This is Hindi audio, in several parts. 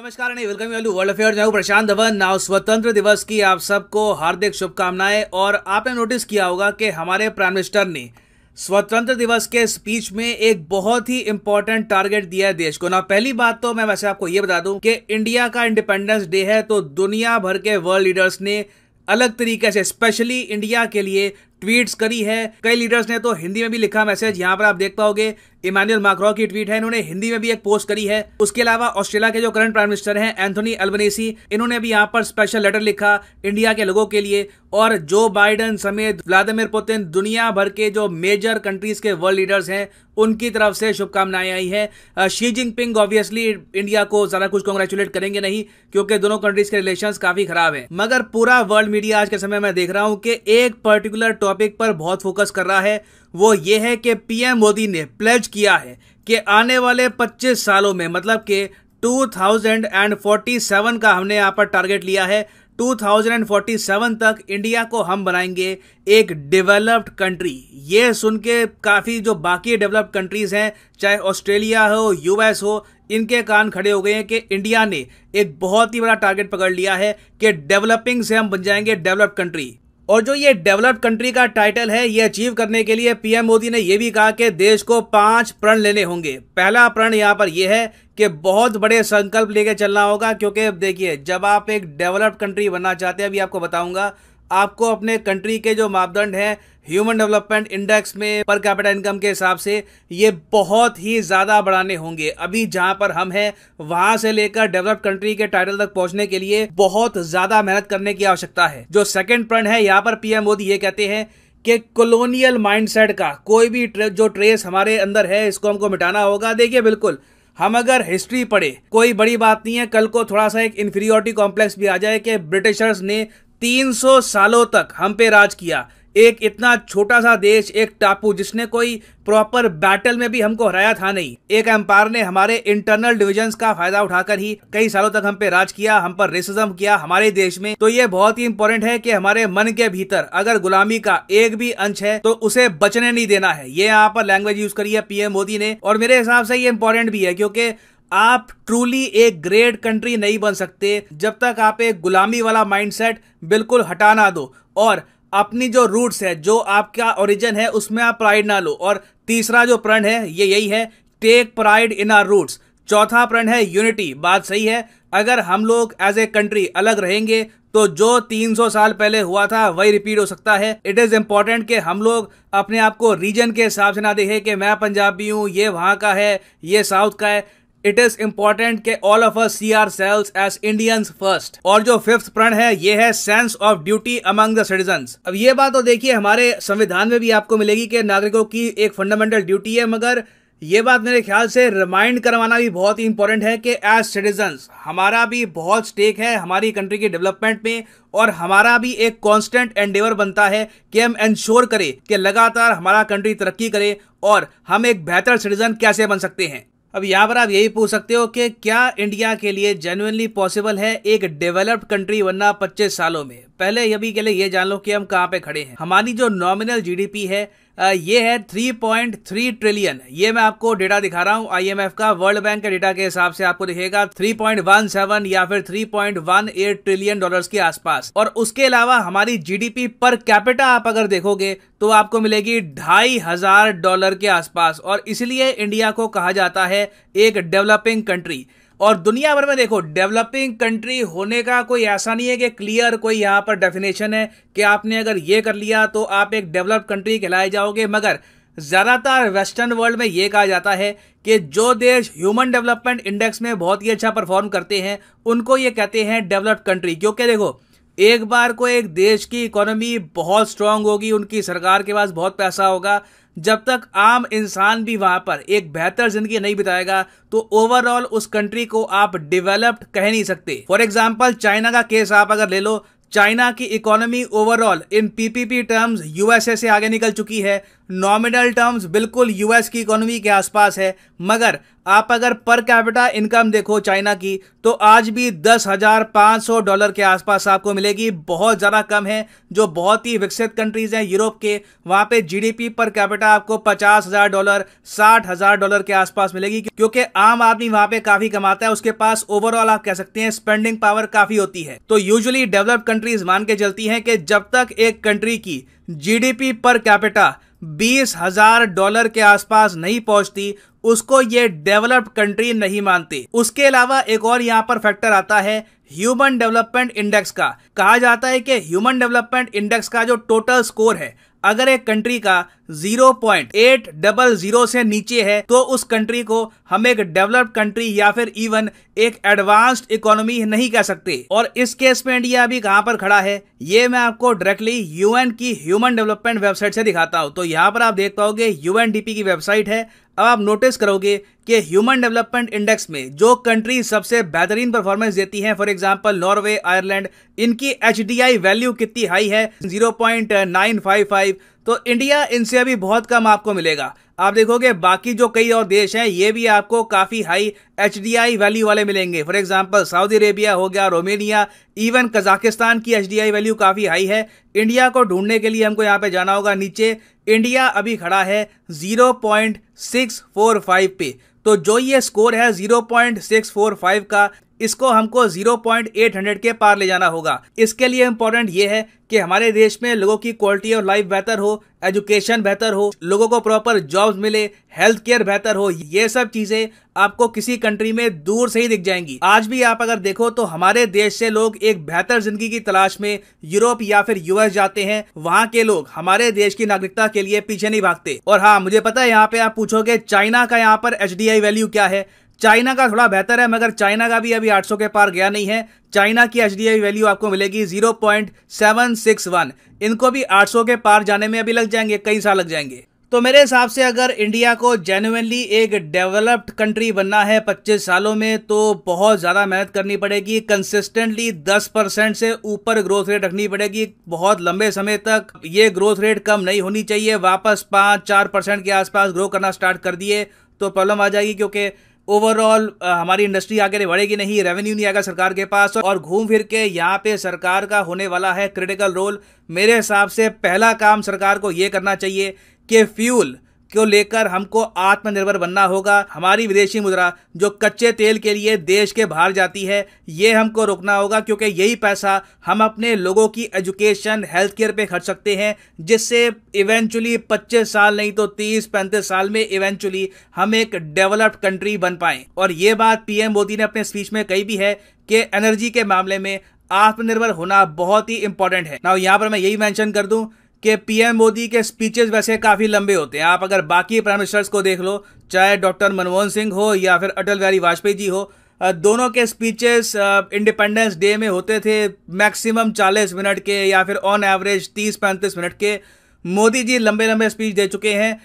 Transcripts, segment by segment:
नमस्कार and welcome you world affairs. मैं हूं प्रशांत धवन। नाउ स्वतंत्र दिवस की आप सबको हार्दिक शुभकामनाएं। और आपने नोटिस किया होगा कि हमारे प्राइम मिनिस्टर ने स्वतंत्र दिवस के स्पीच में एक बहुत ही इंपॉर्टेंट टारगेट दिया है देश को। ना पहली बात तो मैं वैसे आपको ये बता दूं कि इंडिया का इंडिपेंडेंस डे है तो दुनिया भर के वर्ल्ड लीडर्स ने अलग तरीके से स्पेशली इंडिया के लिए ट्वीट्स करी है। कई लीडर्स ने तो हिंदी में भी लिखा मैसेज, यहां पर आप देख पाओगे इमैनुअल मैक्रों की ट्वीट है, इन्होंने हिंदी में भी एक पोस्ट करी है। उसके अलावा ऑस्ट्रेलिया के जो करंट प्राइम मिनिस्टर हैं एंथोनी अल्बनीसी, इन्होंने भी यहां पर स्पेशल लेटर लिखा इंडिया के लोगों के लिए। और जो बाइडेन समेत व्लादिमीर पुतिन, दुनिया भर के जो मेजर कंट्रीज के वर्ल्ड लीडर्स हैं उनकी तरफ से शुभकामनाएं आई है। शी जिनपिंग ऑब्वियसली इंडिया को ज्यादा कुछ कांग्रेचुलेट करेंगे नहीं क्योंकि दोनों कंट्रीज के रिलेशंस काफी खराब हैं। मगर पूरा वर्ल्ड मीडिया आज के समय में देख रहा हूं कि एक पर्टिकुलर टॉपिक पर बहुत फोकस कर रहा है, वो ये है कि पीएम मोदी ने प्लेज किया है कि आने वाले 25 सालों में, मतलब कि 2047 का हमने यहां पर टारगेट लिया है। 2047 तक इंडिया को हम बनाएंगे एक डेवलप्ड कंट्री। ये सुन के काफी जो बाकी डेवलप्ड कंट्रीज हैं, चाहे ऑस्ट्रेलिया हो, यूएस हो, इनके कान खड़े हो गए हैं कि इंडिया ने एक बहुत ही बड़ा टारगेट पकड़ लिया है कि डेवलपिंग से हम बन जाएंगे डेवलप्ड कंट्री। और जो ये डेवलप्ड कंट्री का टाइटल है, ये अचीव करने के लिए पीएम मोदी ने यह भी कहा कि देश को 5 प्रण लेने होंगे। पहला प्रण यहां पर यह है कि बहुत बड़े संकल्प लेके चलना होगा, क्योंकि देखिए जब आप एक डेवलप्ड कंट्री बनना चाहते हैं, अभी आपको बताऊंगा, आपको अपने कंट्री के जो मापदंड हैं ह्यूमन डेवलपमेंट इंडेक्स में पर कैपिटा इनकम के हिसाब से ये बहुत ही ज्यादा बढ़ाने होंगे। अभी जहां पर हम हैं वहां से लेकर डेवलप्ड कंट्री के टाइटल तक पहुंचने के लिए बहुत ज्यादा मेहनत करने की आवश्यकता है। जो सेकंड प्रण है, यहां पर पीएम मोदी ये कहते हैं कि कॉलोनियल माइंडसेट का कोई भी जो ट्रेस हमारे अंदर है इसको हमको मिटाना होगा। देखिए बिल्कुल, हम अगर हिस्ट्री पढ़े कोई बड़ी बात नहीं है, कल को थोड़ा सा एक इंफीरियोरिटी कॉम्प्लेक्स भी आ जाए कि ब्रिटिशर्स ने 300 सालों तक हम पे राज किया। एक इतना छोटा सा देश, एक टापू जिसने कोई प्रॉपर बैटल में भी हमको हराया था नहीं, एक एम्पायर ने हमारे इंटरनल डिविजन्स का फायदा उठाकर ही कई सालों तक हम पे राज किया, हम पर रेसिज्म किया हमारे देश में। तो ये बहुत ही इंपॉर्टेंट है कि हमारे मन के भीतर अगर गुलामी का एक भी अंश है तो उसे बचने नहीं देना है। ये यहाँ पर लैंग्वेज यूज करी है पीएम मोदी ने, और मेरे हिसाब से ये इंपॉर्टेंट भी है क्योंकि आप ट्रूली एक ग्रेट कंट्री नहीं बन सकते जब तक आप एक गुलामी वाला माइंडसेट बिल्कुल हटा ना दो और अपनी जो रूट्स है, जो आपका ओरिजिन है, उसमें आप प्राइड ना लो। और तीसरा जो प्रण है ये यही है, take pride in our roots. चौथा प्रण है यूनिटी। बात सही है, अगर हम लोग एज ए कंट्री अलग रहेंगे तो जो 300 साल पहले हुआ था वही रिपीट हो सकता है। इट इज इंपॉर्टेंट कि हम लोग अपने आप को रीजन के हिसाब से ना देखें कि मैं पंजाबी हूं, ये वहां का है, ये साउथ का है। इट इज इंपॉर्टेंट कि all of us see ourselves as Indians first. और जो फिफ्थ प्रण है ये है sense of duty among the citizens. अब ये बात तो देखिए हमारे संविधान में भी आपको मिलेगी कि नागरिकों की एक फंडामेंटल ड्यूटी है, मगर ये बात मेरे ख्याल से रिमाइंड करवाना भी बहुत ही इंपॉर्टेंट है कि एज सिटीजंस हमारा भी बहुत स्टेक है हमारी कंट्री के डेवलपमेंट में, और हमारा भी एक कांस्टेंट एंडेवर बनता है कि हम इंश्योर करें कि लगातार हमारा कंट्री तरक्की करे और हम एक बेहतर सिटीजन कैसे बन सकते हैं। अब यहाँ पर आप यही पूछ सकते हो कि क्या इंडिया के लिए जेन्युइनली पॉसिबल है एक डेवलप्ड कंट्री बनना 25 सालों में। पहले अभी के लिए ये जान लो कि हम कहाँ पे खड़े हैं। हमारी जो नॉमिनल जीडीपी है ये है 3.3 ट्रिलियन। ये मैं आपको डेटा दिखा रहा हूँ आईएमएफ का। वर्ल्ड बैंक के डेटा के हिसाब से आपको दिखेगा 3.17 या फिर 3.18 ट्रिलियन डॉलर्स के आसपास। और उसके अलावा हमारी जीडीपी पर कैपिटा आप अगर देखोगे तो आपको मिलेगी $2,500 के आसपास। और इसलिए इंडिया को कहा जाता है एक डेवलपिंग कंट्री। और दुनिया भर में देखो, डेवलपिंग कंट्री होने का कोई ऐसा नहीं है कि क्लियर कोई यहाँ पर डेफिनेशन है कि आपने अगर ये कर लिया तो आप एक डेवलप्ड कंट्री कहलाए जाओगे। मगर ज्यादातर वेस्टर्न वर्ल्ड में ये कहा जाता है कि जो देश ह्यूमन डेवलपमेंट इंडेक्स में बहुत ही अच्छा परफॉर्म करते हैं उनको ये कहते हैं डेवलप्ड कंट्री। क्योंकि देखो, एक बार को एक देश की इकोनॉमी बहुत स्ट्रांग होगी, उनकी सरकार के पास बहुत पैसा होगा, जब तक आम इंसान भी वहां पर एक बेहतर जिंदगी नहीं बिताएगा तो ओवरऑल उस कंट्री को आप डेवलप्ड कह नहीं सकते। फॉर एग्जांपल चाइना का केस आप अगर ले लो, चाइना की इकोनॉमी ओवरऑल इन पीपीपी टर्म्स यूएसए से आगे निकल चुकी है, नॉमिनल टर्म्स बिल्कुल यूएस की इकोनॉमी के आसपास है, मगर आप अगर पर कैपिटा इनकम देखो चाइना की तो आज भी $10,500 के आसपास आपको मिलेगी। बहुत ज़्यादा कम है। जो बहुत ही विकसित कंट्रीज हैं यूरोप के, वहाँ पे जीडीपी पर कैपिटा आपको $50,000 $60,000 के आसपास मिलेगी, क्योंकि आम आदमी वहाँ पे काफ़ी कमाता है, उसके पास ओवरऑल आप कह सकते हैं स्पेंडिंग पावर काफ़ी होती है। तो यूजुअली डेवलप्ड कंट्रीज मान के चलती हैं कि जब तक एक कंट्री की जीडीपी पर कैपिटा $20,000 के आसपास नहीं पहुंचती, उसको ये डेवलप्ड कंट्री नहीं मानते। उसके अलावा एक और यहां पर फैक्टर आता है ह्यूमन डेवलपमेंट इंडेक्स का। कहा जाता है कि ह्यूमन डेवलपमेंट इंडेक्स का जो टोटल स्कोर है, अगर एक कंट्री का 0.800 से नीचे है तो उस कंट्री को हम एक डेवलप्ड कंट्री या फिर इवन एक एडवांस्ड इकोनॉमी नहीं कह सकते। और इस केस में इंडिया अभी कहां पर खड़ा है, ये मैं आपको डायरेक्टली यूएन की ह्यूमन डेवलपमेंट वेबसाइट से दिखाता हूं। तो यहां पर आप देख पाओगे यूएनडीपी की वेबसाइट है। अब आप नोटिस करोगे कि ह्यूमन डेवलपमेंट इंडेक्स में जो कंट्री सबसे बेहतरीन परफॉर्मेंस देती हैं, फॉर एग्जांपल नॉर्वे, आयरलैंड, इनकी एचडीआई वैल्यू कितनी हाई है, 0.955। तो इंडिया इनसे अभी बहुत कम आपको मिलेगा। आप देखोगे बाकी जो कई और देश हैं ये भी आपको काफी हाई एचडीआई वैल्यू वाले मिलेंगे। फॉर एग्जांपल सऊदी अरेबिया हो गया, रोमेनिया, इवन कजाकिस्तान की एचडीआई वैल्यू काफी हाई है। इंडिया को ढूंढने के लिए हमको यहाँ पे जाना होगा नीचे। इंडिया अभी खड़ा है 0.645 पे। तो जो ये स्कोर है 0.645 का, इसको हमको 0.800 के पार ले जाना होगा। इसके लिए इंपॉर्टेंट ये है कि हमारे देश में लोगों की क्वालिटी ऑफ लाइफ बेहतर हो, एजुकेशन बेहतर हो, लोगों को प्रॉपर जॉब्स मिले, हेल्थ केयर बेहतर हो। ये सब चीजें आपको किसी कंट्री में दूर से ही दिख जाएंगी। आज भी आप अगर देखो तो हमारे देश से लोग एक बेहतर जिंदगी की तलाश में यूरोप या फिर यूएस जाते हैं। वहां के लोग हमारे देश की नागरिकता के लिए पीछे नहीं भागते। और हाँ, मुझे पता है यहाँ पे आप पूछोगे चाइना का यहाँ पर एचडीआई वैल्यू क्या है। चाइना का थोड़ा बेहतर है, मगर चाइना का भी अभी 800 के पार गया नहीं है। चाइना की एचडीआई वैल्यू आपको मिलेगी 0.761। इनको भी 800 के पार जाने में अभी लग जाएंगे, कई साल लग जाएंगे। तो मेरे हिसाब से अगर इंडिया को जेन्युइनली एक डेवलप्ड कंट्री बनना है 25 सालों में, तो बहुत ज़्यादा मेहनत करनी पड़ेगी। कंसिस्टेंटली 10% से ऊपर ग्रोथ रेट रखनी पड़ेगी बहुत लंबे समय तक। ये ग्रोथ रेट कम नहीं होनी चाहिए। वापस 5-4% के आसपास ग्रो करना स्टार्ट कर दिए तो प्रॉब्लम आ जाएगी, क्योंकि ओवरऑल हमारी इंडस्ट्री आगे बढ़ेगी नहीं, रेवेन्यू नहीं आएगा सरकार के पास। और घूम फिर के यहाँ पे सरकार का होने वाला है क्रिटिकल रोल। मेरे हिसाब से पहला काम सरकार को ये करना चाहिए कि फ्यूल को लेकर हमको आत्मनिर्भर बनना होगा। हमारी विदेशी मुद्रा जो कच्चे तेल के लिए देश के बाहर जाती है, ये हमको रोकना होगा, क्योंकि यही पैसा हम अपने लोगों की एजुकेशन, हेल्थ केयर पे खर्च सकते हैं, जिससे इवेंचुअली 25 साल नहीं तो 30-35 साल में इवेंचुअली हम एक डेवलप्ड कंट्री बन पाएं। और ये बात पीएम मोदी ने अपने स्पीच में कही भी है कि एनर्जी के मामले में आत्मनिर्भर होना बहुत ही इंपॉर्टेंट है। ना यहाँ पर मैं यही मेंशन कर दूं कि पीएम मोदी के स्पीचेस वैसे काफी लंबे होते हैं। आप अगर बाकी प्राइम मिनिस्टर्स को देख लो, चाहे डॉक्टर मनमोहन सिंह हो या फिर अटल बिहारी वाजपेयी जी हो, दोनों के स्पीचेस इंडिपेंडेंस डे में होते थे मैक्सिमम 40 मिनट के या फिर ऑन एवरेज 30-35 मिनट के। मोदी जी लंबे लंबे स्पीच दे चुके हैं।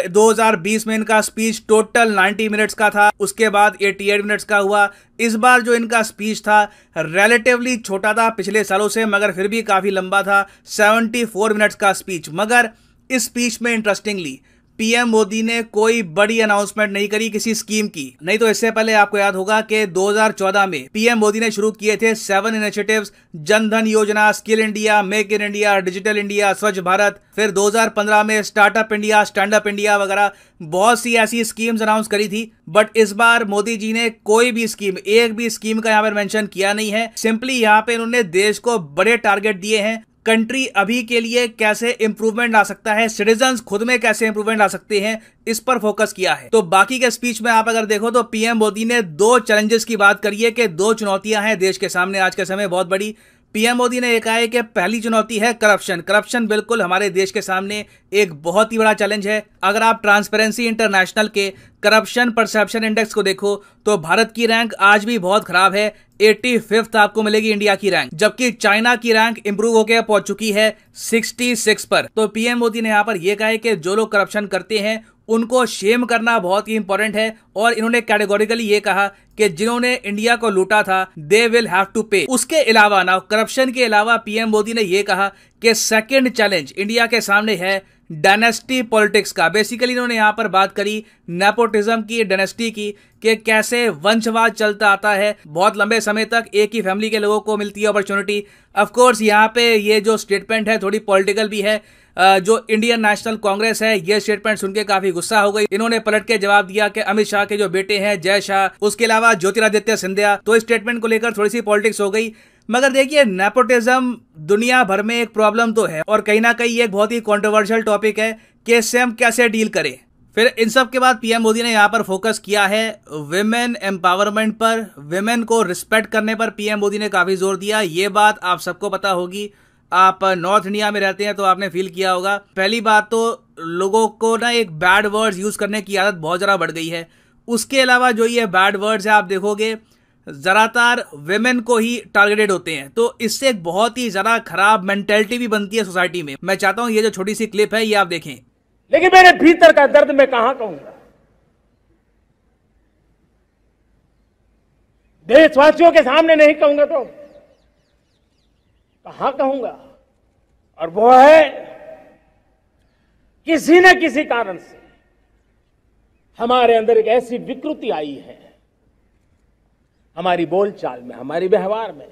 2020 में इनका स्पीच टोटल 90 मिनट्स का था, उसके बाद 88 मिनट्स का हुआ। इस बार जो इनका स्पीच था रिलेटिवली छोटा था पिछले सालों से, मगर फिर भी काफी लंबा था, 74 मिनट्स का स्पीच। मगर इस स्पीच में इंटरेस्टिंगली पीएम मोदी ने कोई बड़ी अनाउंसमेंट नहीं करी किसी स्कीम की। नहीं तो इससे पहले आपको याद होगा कि 2014 में पीएम मोदी ने शुरू किए थे 7 इनिशिएटिव्स, जन धन योजना, skill India, make in India, digital India, स्वच्छ भारत। फिर 2015 में startup India, stand up India वगैरह बहुत सी ऐसी स्कीम्स अनाउंस करी थी। बट इस बार मोदी जी ने कोई भी स्कीम, एक भी स्कीम का यहाँ पर मेंशन किया नहीं है। सिंपली यहाँ पे इन्होंने देश को बड़े टारगेट दिए हैं। कंट्री अभी के लिए कैसे इंप्रूवमेंट ला सकता है, सिटीजन्स खुद में कैसे इंप्रूवमेंट ला सकते हैं, इस पर फोकस किया है। तो बाकी के स्पीच में आप अगर देखो तो पीएम मोदी ने 2 चैलेंजेस की बात करी है कि 2 चुनौतियां हैं देश के सामने आज के समय बहुत बड़ी। पीएम मोदी ने कहा है कि पहली चुनौती है करप्शन। करप्शन बिल्कुल हमारे देश के सामने एक बहुत ही बड़ा चैलेंज है। अगर आप ट्रांसपेरेंसी इंटरनेशनल के करप्शन परसेप्शन इंडेक्स को देखो तो भारत की रैंक आज भी बहुत खराब है। 85th आपको मिलेगी इंडिया की रैंक, जबकि चाइना की रैंक इंप्रूव होकर पहुंच चुकी है 66 पर। तो पीएम मोदी ने यहाँ पर यह कहा है कि जो लोग करप्शन करते हैं उनको शेम करना बहुत ही इंपॉर्टेंट है। और इन्होंने कैटेगोरिकली ये कहा कि जिन्होंने इंडिया को लूटा था दे विल हैव टू पे। उसके अलावा ना, करप्शन के अलावा पीएम मोदी ने यह कहा कि सेकंड चैलेंज इंडिया के सामने है डायनेस्टी पॉलिटिक्स का। बेसिकली इन्होंने यहाँ पर बात करी नेपोटिज्म की, डायनेस्टी की, कि कैसे वंशवाद चलता आता है, बहुत लंबे समय तक एक ही फैमिली के लोगों को मिलती है अपॉर्चुनिटी। ऑफ कोर्स यहाँ पे ये जो स्टेटमेंट है थोड़ी पॉलिटिकल भी है। जो इंडियन नेशनल कांग्रेस है ये स्टेटमेंट सुन के काफी गुस्सा हो गई। इन्होंने पलट के जवाब दिया कि अमित शाह के जो बेटे हैं जय शाह, उसके अलावा ज्योतिरादित्य सिंधिया, तो इस स्टेटमेंट को लेकर थोड़ी सी पॉलिटिक्स हो गई। मगर देखिए नेपोटिज्म दुनिया भर में एक प्रॉब्लम तो है और कहीं ना कहीं एक बहुत ही कंट्रोवर्शियल टॉपिक है कि इससे हम कैसे डील करें। फिर इन सब के बाद पीएम मोदी ने यहाँ पर फोकस किया है विमेन एम्पावरमेंट पर, विमेन को रिस्पेक्ट करने पर पीएम मोदी ने काफी जोर दिया। ये बात आप सबको पता होगी, आप नॉर्थ इंडिया में रहते हैं तो आपने फील किया होगा। पहली बात तो लोगों को ना एक बैड वर्ड्स यूज करने की आदत बहुत ज़्यादा बढ़ गई है। उसके अलावा जो ये बैड वर्ड्स है आप देखोगे ज़्यादातर विमेन को ही टारगेटेड होते हैं, तो इससे एक बहुत ही ज़्यादा खराब मेंटेलिटी भी बनती है सोसाइटी में। मैं चाहता हूं ये जो छोटी सी क्लिप है ये आप देखें। लेकिन मेरे भीतर का दर्द मैं कहां कहूंगा, देशवासियों के सामने नहीं कहूंगा तो कहां कहूंगा। और वो है किसी न किसी कारण से हमारे अंदर एक ऐसी विकृति आई है, हमारी बोलचाल में, हमारे व्यवहार में,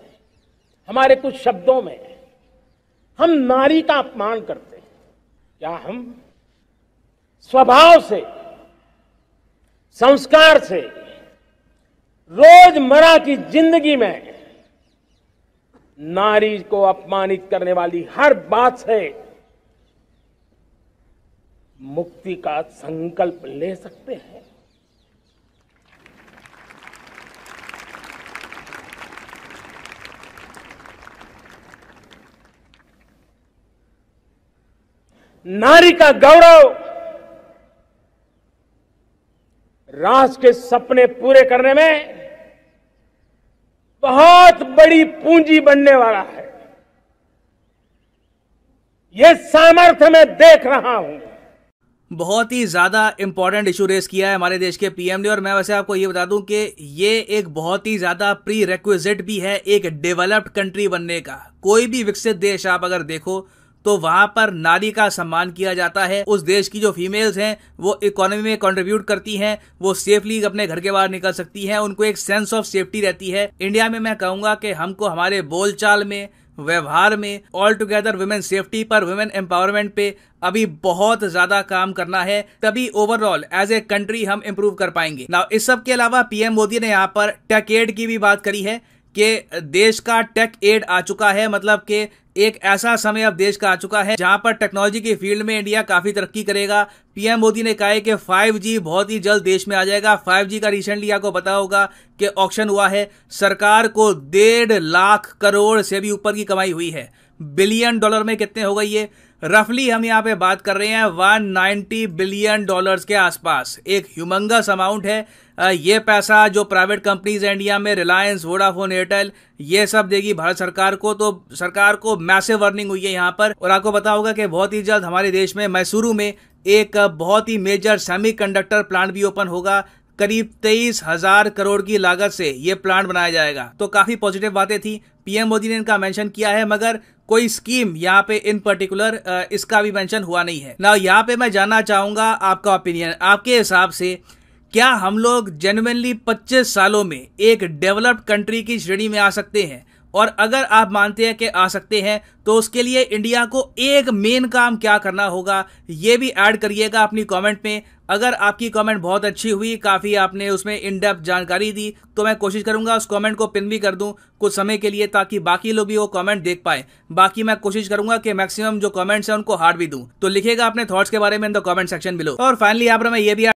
हमारे कुछ शब्दों में हम नारी का अपमान करते हैं। क्या हम स्वभाव से, संस्कार से, रोजमर्रा की जिंदगी में नारी को अपमानित करने वाली हर बात से मुक्ति का संकल्प ले सकते हैं? नारी का गौरव राष्ट्र के सपने पूरे करने में बहुत बड़ी पूंजी बनने वाला है। यह सामर्थ्य मैं देख रहा हूं। बहुत ही ज़्यादा इंपॉर्टेंट इशू रेस किया है हमारे देश के पीएम ने। और मैं वैसे आपको ये बता दूं कि ये एक बहुत ही ज़्यादा प्री रिक्विजिट भी है एक डेवलप्ड कंट्री बनने का। कोई भी विकसित देश आप अगर देखो तो वहां पर नारी का सम्मान किया जाता है। उस देश की जो फीमेल्स हैं वो इकोनॉमी में कंट्रीब्यूट करती हैं, वो सेफली अपने घर के बाहर निकल सकती हैं, उनको एक सेंस ऑफ सेफ्टी रहती है। इंडिया में मैं कहूंगा कि हमको हमारे बोलचाल में, व्यवहार में, ऑल टुगेदर वुमेन सेफ्टी पर, वुमेन एम्पावरमेंट पे अभी बहुत ज्यादा काम करना है, तभी ओवरऑल एज ए कंट्री हम इंप्रूव कर पाएंगे। नाउ इस सब के अलावा पीएम मोदी ने यहाँ पर टेक एड की भी बात करी है कि देश का टेक एड आ चुका है। मतलब कि एक ऐसा समय अब देश का आ चुका है जहां पर टेक्नोलॉजी के फील्ड में इंडिया काफी तरक्की करेगा। पीएम मोदी ने कहा है कि 5G बहुत ही जल्द देश में आ जाएगा। 5G का रिसेंटली आपको पता होगा कि ऑक्शन हुआ है, सरकार को 1.5 लाख करोड़ से भी ऊपर की कमाई हुई है। बिलियन डॉलर में कितने हो गई ये? रफली हम यहाँ पे बात कर रहे हैं 190 बिलियन डॉलर्स के आसपास। एक ह्यूमंगस अमाउंट है। ये पैसा जो प्राइवेट कंपनीज है इंडिया में, रिलायंस, वोडाफोन, एयरटेल, ये सब देगी भारत सरकार को। तो सरकार को मैसिव अर्निंग हुई है यहाँ पर। और आपको पता होगा कि बहुत ही जल्द हमारे देश में मैसूरू में एक बहुत ही मेजर सेमीकंडक्टर प्लांट भी ओपन होगा। करीब 23,000 करोड़ की लागत से ये प्लांट बनाया जाएगा। तो काफी पॉजिटिव बातें थी, पीएम मोदी ने इनका मेंशन किया है, मगर कोई स्कीम यहाँ पे इन पर्टिकुलर इसका भी मेंशन हुआ नहीं है। ना यहाँ पे मैं जानना चाहूंगा आपका ओपिनियन। आपके हिसाब से क्या हम लोग जेन्युइनली 25 सालों में एक डेवलप्ड कंट्री की श्रेणी में आ सकते हैं? और अगर आप मानते हैं कि आ सकते हैं तो उसके लिए इंडिया को एक मेन काम क्या करना होगा, ये भी ऐड करिएगा अपनी कमेंट में। अगर आपकी कमेंट बहुत अच्छी हुई, काफ़ी आपने उसमें इन डेप्थ जानकारी दी, तो मैं कोशिश करूंगा उस कमेंट को पिन भी कर दूं कुछ समय के लिए, ताकि बाकी लोग भी वो कमेंट देख पाए। बाकी मैं कोशिश करूंगा कि मैक्सिमम जो कमेंट्स हैं उनको हार्ट भी दूं। तो लिखिएगा अपने थॉट्स के बारे में in the comment section below. और फाइनली यहाँ पर मैं ये भी